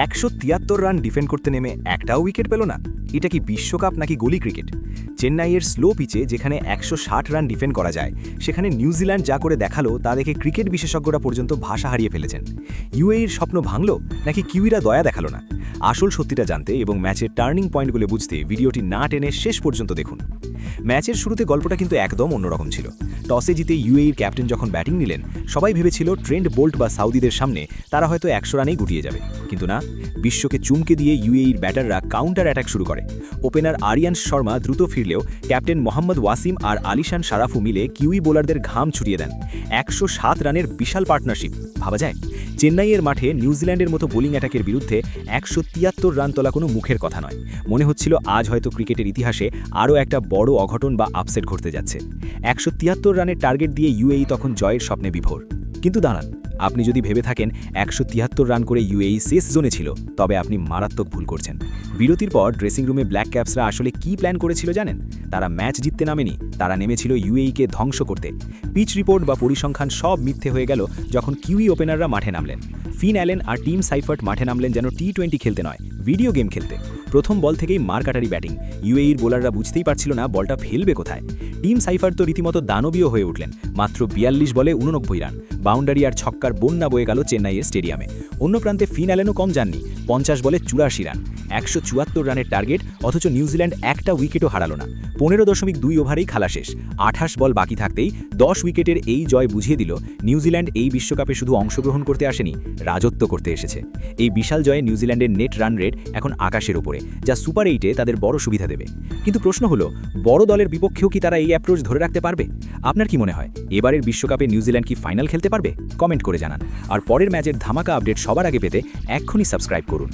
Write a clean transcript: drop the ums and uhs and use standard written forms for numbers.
173 run defend করতে নেমে একটাও উইকেট পেল না। এটা কি বিশ্বকাপ নাকি গলি ক্রিকেট? চেন্নাইয়ের স্লো পিচে যেখানে 160 রান ডিফেন্ড করা যায়, সেখানে নিউজিল্যান্ড যা করে দেখালো তা দেখে ক্রিকেট বিশেষজ্ঞরা পর্যন্ত ভাষা হারিয়ে ফেলেছেন। ইউএইর স্বপ্ন ভাঙল নাকি কিউইরা দয়া দেখালো না? আসল সত্যিটা জানতে এবং ম্যাচের টার্নিং পয়েন্টগুলো বুঝতে ভিডিওটি না টেনে শেষ পর্যন্ত দেখুন। ম্যাচের শুরুতে গল্পটা কিন্তু একদম অন্যরকম ছিল। টসে জিতে ইউএইর ক্যাপ্টেন যখন ব্যাটিং নিলেন, সবাই ভেবেছিল ট্রেন্ট বোল্ট বা সাউদিদের সামনে তারা হয়তো 100 রানেই গুটিয়ে যাবে, কিন্তু না, বিশ্বকে চুমকে দিয়ে ইউএইর ব্যাটাররা কাউন্টার অ্যাটাক শুরু করে। ওপেনার আরিয়ান শর্মা দ্রুত ফিরলেও ক্যাপ্টেন মোহাম্মদ ওয়াসিম আর আলিশান সারাফু মিলে কিউই বোলারদের ঘাম ছুটিয়ে দেন। 107 রানের বিশাল পার্টনারশিপ, ভাবা যায়? চেন্নাইয়ের মাঠে নিউজিল্যান্ডের মতো বোলিং অ্যাটাকের বিরুদ্ধে 173 রান তোলা কোনো মুখের কথা নয়। মনে হচ্ছিল আজ হয়তো ক্রিকেটের ইতিহাসে আরও একটা বড় অঘটন বা আপসেট ঘটতে যাচ্ছে। 173 রানের টার্গেট দিয়ে ইউএই তখন জয়ের স্বপ্নে বিভোর। কিন্তু দাঁড়ান, আপনি যদি ভেবে থাকেন 173 রান করে ইউএই শেষ জোনে ছিল, তবে আপনি মারাত্মক ভুল করছেন। বিরতির পর ড্রেসিং রুমে ব্ল্যাক ক্যাপসরা আসলে কি প্ল্যান করেছিল জানেন? তারা ম্যাচ জিততে নামেনি, তারা নেমেছিল ইউএইকে ধ্বংস করতে। পিচ রিপোর্ট বা পরিসংখ্যান সব মিথ্যে হয়ে গেল যখন কিউই ওপেনাররা মাঠে নামলেন। ফিন অ্যালেন আর টিম সাইফার্ট মাঠে নামলেন যেন টি20 খেলতে নয়, ভিডিও গেম খেলতে। প্রথম বল থেকেই মারকাটারি ব্যাটিং। ইউএইর বোলাররা বুঝতেই পারছিল না বলটা ফেলবে কোথায়। টিম সাইফার্ট তো রীতিমতো দানবীয় হয়ে উঠলেন। মাত্র 42 বলে 89 রান, বাউন্ডারি আর ছক্কার বন্যা বয়ে গেল চেন্নাইয়ের স্টেডিয়ামে। অন্য প্রান্তে ফিন অ্যালেনও কম যাননি, 50 বলে 84 রান, 174 রানের টার্গেট, অথচ নিউজিল্যান্ড একটা উইকেটও হারালো না। 15.2 ওভারেই খেলা শেষ। 28 বল বাকি থাকতেই 10 উইকেটের এই জয় বুঝিয়ে দিল নিউজিল্যান্ড এই বিশ্বকাপে শুধু অংশগ্রহণ করতে আসেনি, রাজত্ব করতে এসেছে। এই বিশাল জয়ে নিউজিল্যান্ডের নেট রান রেট এখন আকাশের ওপরে, যা সুপার 8-এ তাদের বড় সুবিধা দেবে। কিন্তু প্রশ্ন হলো, বড় দলের বিপক্ষেও কি তারা এই অ্যাপ্রোচ ধরে রাখতে পারবে? আপনার কি মনে হয়, এবারের বিশ্বকাপে নিউজিল্যান্ড কি ফাইনাল খেলতে পারবে? কমেন্ট করে জানান। আর পরের ম্যাচের ধামাকা আপডেট সবার আগে পেতে এক্ষুনি সাবস্ক্রাইব করুন।